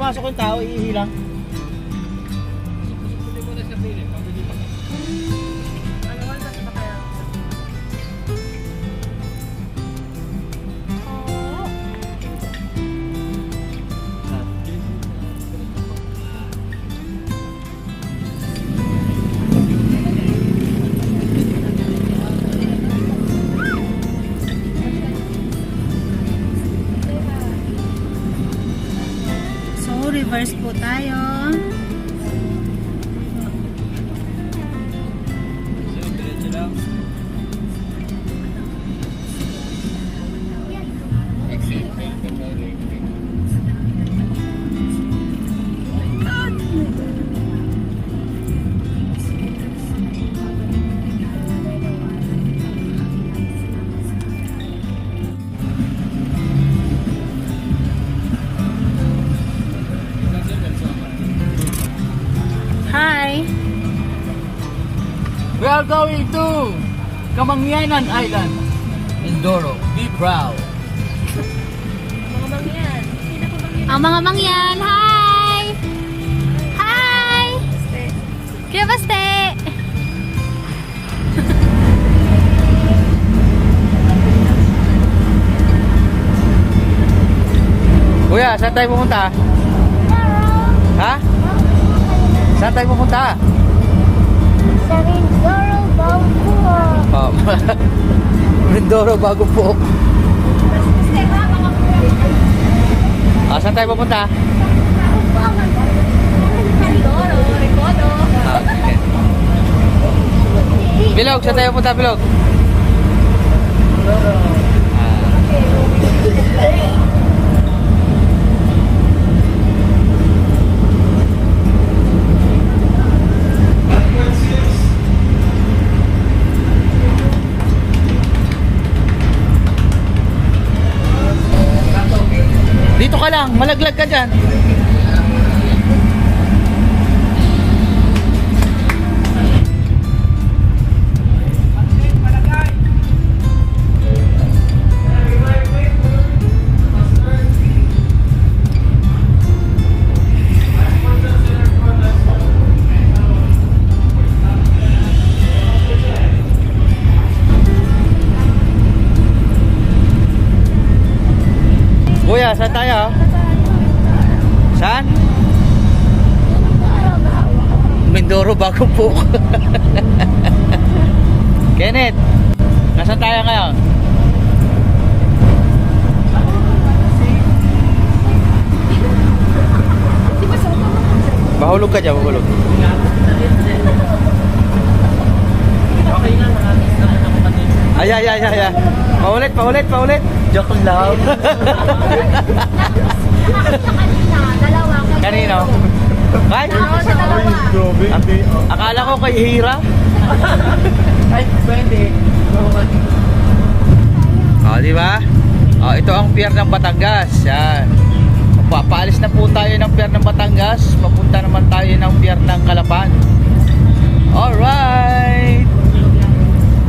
pumasok yung tao, iihilang. Reverse po tayo. Hi! We are going to Kamangyanan Island, Mindoro. Be proud. Mga mangyan. Ang mga mangyan. Hi! Hi! Kaya baste! Kuya, saan tayo pumunta? Ha? Saan tayo pupunta? Sa Mindoro, Bangkok. Oh, Mindoro bago po. Saan tayo pupunta? Mindoro, Recodo. Okay. Bilog, saan tayo pupunta, Bilog? Dito ka lang, malaglag ka dyan. Kuya, saan tayo? Saan? Mindoro bago po. Kenneth, nasaan tayo ngayon? Mahulog ka dyan, mahulog. Ay. Paulit. Joke lang. Kanino? Kay? Sa dalawa. Akala ko kay Hira. Ay, pwede. Di ba? Ito ang pier ng Batangas. Yan. Papaalis na po tayo ng pier ng Batangas. Papunta naman tayo ng pier ng Calapan. Alright.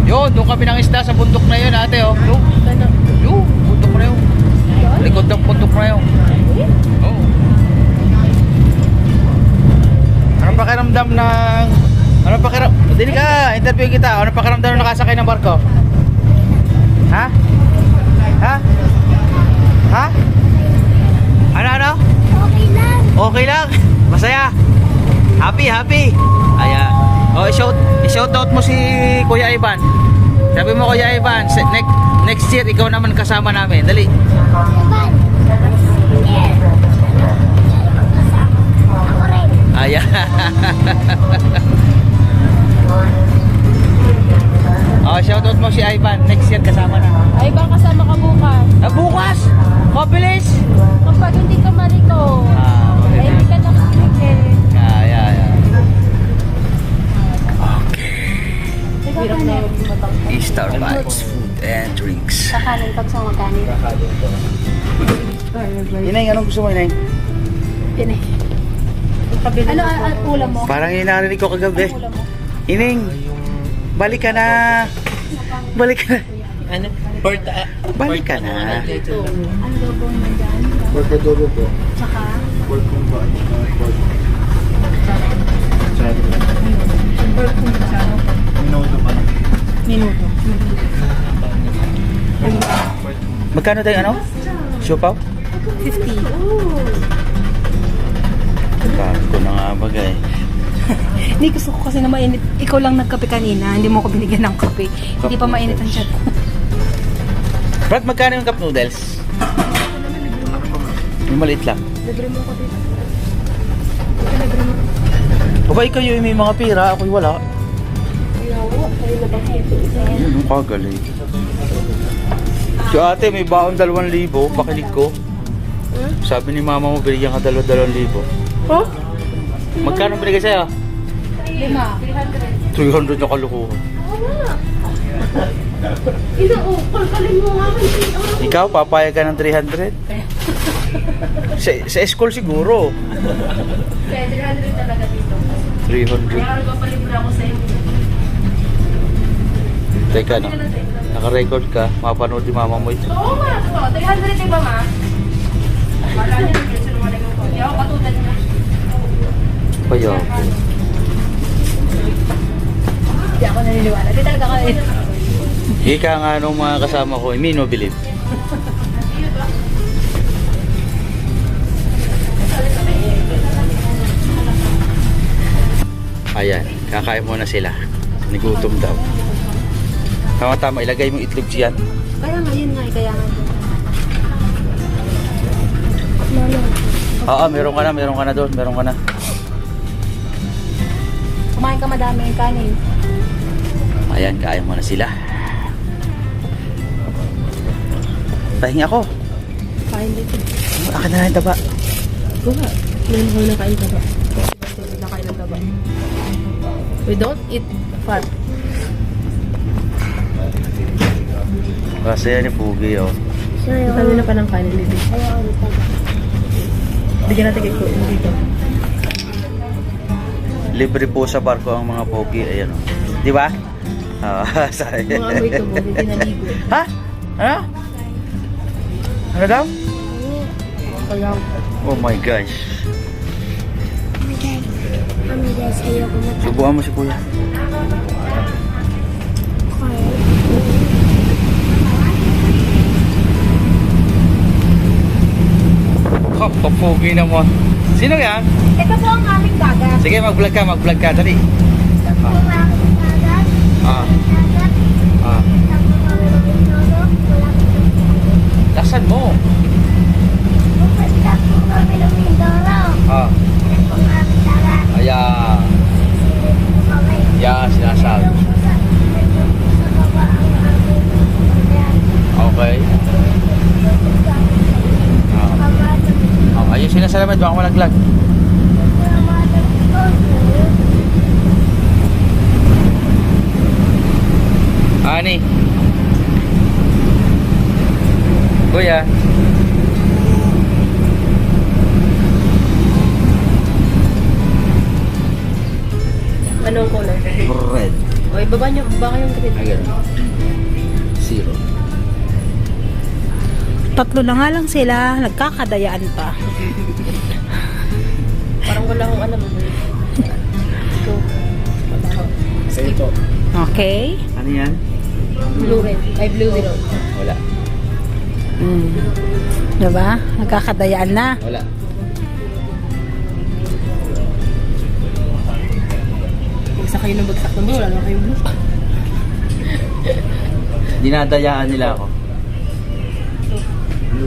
Yun, doon kami ng isda sa bundok na yun, ate. Yun, bundok na yun. Likod ng bundok na yun. Oh. Anong pakiramdam ng... Anong pakiramdam... Dili ka, interview kita. Anong pakiramdam ng nakasakay ng barko? Ha? Ano? Okay lang. Okay lang. Masaya. Happy. Ayan. I-shout out mo si Kuya Ivan. Sabi mo, Kuya Ivan, next year ikaw naman kasama namin. Dali. Ivan. Here. Ako rin. Ayan. Shout out mo si Ivan. Next year kasama na. Ay, baka kasama ka bukas. Bukas! Mabilis! Kapag hindi ka marito. Ay, hindi ka nakikinig eh. Ayan. Hirap na yung matang. Star Vibes Food and Drinks. Kakanin pag sa maganin. Inay, anong gusto mo, Inay? Pinay. Ano ang ulam mo? Parang inarinig ko kagabi. Ulam mo? Ining, balik ka na. Ano? Balik ka na. Ang lobo mo dyan. Portadobo po. Tsaka Minuto. Magkano tayo ano? Siopaw? 50. Bakit ko na nga bagay. Hindi, gusto ko kasi na mainit. Ikaw lang nagkape kanina. Hindi mo ko binigyan ng kape. Hindi pa mainit ang chat ko. Brad, magkano yung cup noodles? Yung maliit lang. Libre mo ko dito. Okay kayo may mga pera, ako'y wala. Ayaw, kayo na ba kayo? Yun, ang kagaling. Si ate, may baon 2,000, pakilig ko. Sabi ni mama mo, binigyan ka 2,000. Oh? Magkano binigay sa'yo? 5. 300 na kalukuhan. Kalkalin mo nga. Ikaw, papayag ka ng 300? Sa school siguro. Kaya 300 talaga dito. 300. Kaya magpapalibre ako sa inyo. Teka, no? Naka-record ka, mapanood ni mama mo ito. Oo nga, totoo. 300 diba ma? Wala niya ng presyo naman yung ko. Hindi ako katulad niya. Kaya Hindi ako naniniwala. Di talaga kayo. ika nga nung mga kasama ko, me no believe. Ayan, kakain muna sila. Nagutom daw. Tama-tama, ilagay mo itlog siyan. Kaya nga, yun nga. Kaya nga. Oo, meron ka na doon, meron ka na. Kumain ka madami ng kanin. Ayan, kain muna sila. Pahinga ako. Kain dito. Akin na lang yung taba. Kuha. Meron ko na kain taba. Nakain ng taba. We don't eat fat. Kasi yan yung pugi, oh. Kami na pa ng kanin dito. Bigyan natin kay Kuya dito. Libre po sa barko ang mga pogi. Ayan, oh. Di ba? Sorry. Mga amoy ko mo, hindi naligo. Ha? Ano? Ano daw? Kaya, Oh my gosh. Guys, ayoko na. Subukan mo si kuya. Papogi naman. Sino yan? ito po ang aming dagat. Sige, mag-vlog ka. Dali. Ah. Ah. Laksan mo. Ah. Ayan. Yan, sinasabi. Okay. Ayun sinasalamat, baka malaglag. Ani. Kuya. Anong color? Red. O, ibaba nyo, baka yung green. Again. 0. Tatlo na nga lang sila, nagkakadayaan pa. Parang wala akong alam. Ikaw. Wala ako. Ito. Okay. Ano yan? Blue red. Ay, blue zero. Wala. Diba? Nagkakadayaan na. Wala. Bagsak kayo ng bagsak ng wala na kayong blue. Dinadayaan nila ako.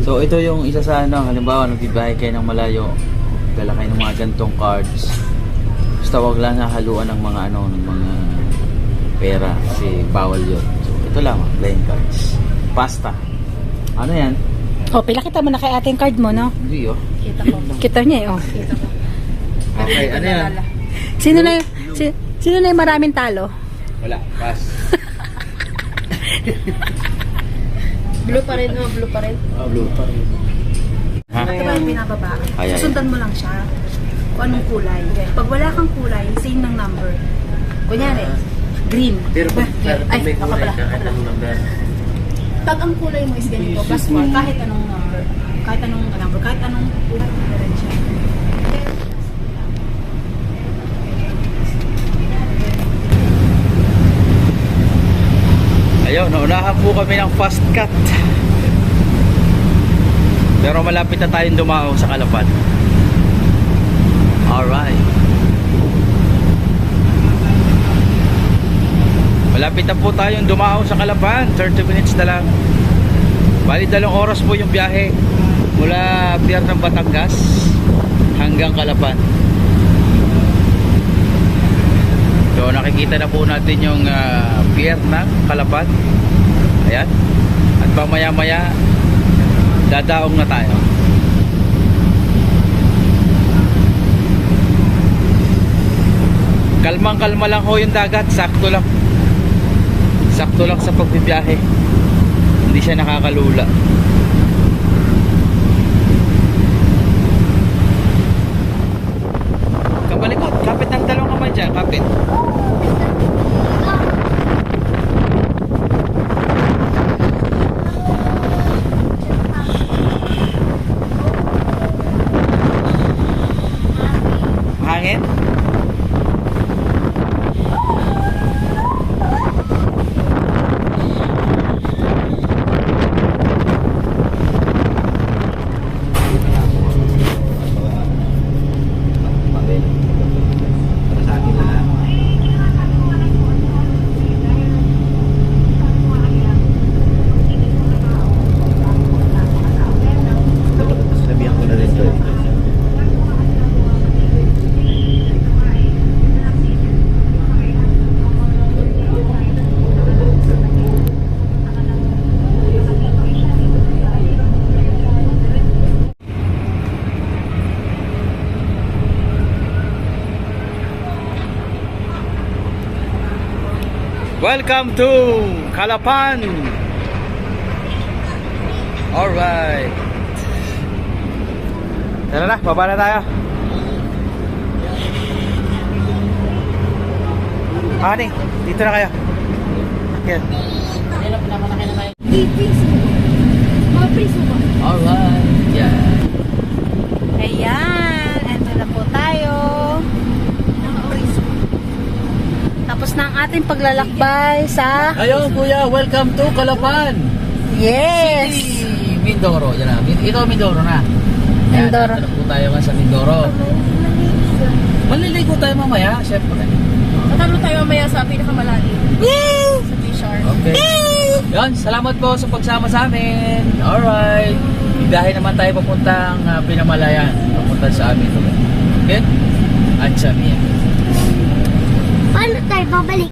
So ito yung isa sa ano, halimbawa nagbibiyahe kayo ng malayo, dala kayo ng mga gantong cards. Basta wag lang hahaluan ng mga ano, ng mga pera kasi bawal yun. So ito lang, playing cards. Pasta. Ano yan? O, pilakita mo na kay ating card mo, no? Hindi oh. Kita ko. Kita niya eh, oh. Okay, ano yan? Sino na yung maraming talo? Wala, pass. Blue pa rin, oh. Blue pa rin. Blue pa rin. Ha? Ito ba yung binababa? Ay. Susundan mo lang siya kung anong kulay. Pag wala kang kulay, same ng number. Kunyari, green. Pero Ay, may ako kulay pala. ka, anong number? Pag ang kulay mo is ganito, plus 1, kahit anong number. Kahit anong number, kahit anong kulay, meron siya. Ayun, naunahan po kami ng fast cut. Pero malapit na tayong dumao sa Calapan. Alright. Malapit na po tayong dumao sa Calapan. 30 minutes na lang. Bali 2 oras po yung biyahe mula Pier ng Batangas hanggang Calapan. So nakikita na po natin yung Pier ng Calapan. Ayan. At pamaya maya dadaong na tayo. Kalmang kalma lang ho yung dagat. Sakto lang. Sakto lang sa pagbibiyahe. Hindi siya nakakalula. Kapalikot. Kapit ng 2 kamay dyan. Kapit. Hangin? Sabihan ko na rin to eh. Welcome to Calapan. Alright. Tara na, baba na tayo. Honey, dito na kayo. Yan. Mapriso ba? Alright. Yeah. Ayan, eto na po tayo. Tapos na ang ating paglalakbay sa... Ayun kuya, welcome to Calapan. Yes! City, Mindoro. Yan na. Ito Mindoro na. Ayan, Mindoro. nandito na po tayo nga sa Mindoro. Maliligo tayo mamaya, syempre. Tatalo tayo mamaya sa pinakamalalim. Sa Bishar. Okay. Yan, salamat po sa pagsama sa amin. Alright. Biyahe naman tayo papuntang Pinamalayan. Papunta sa amin. Okay? At sa amin. Paano tayo babalik?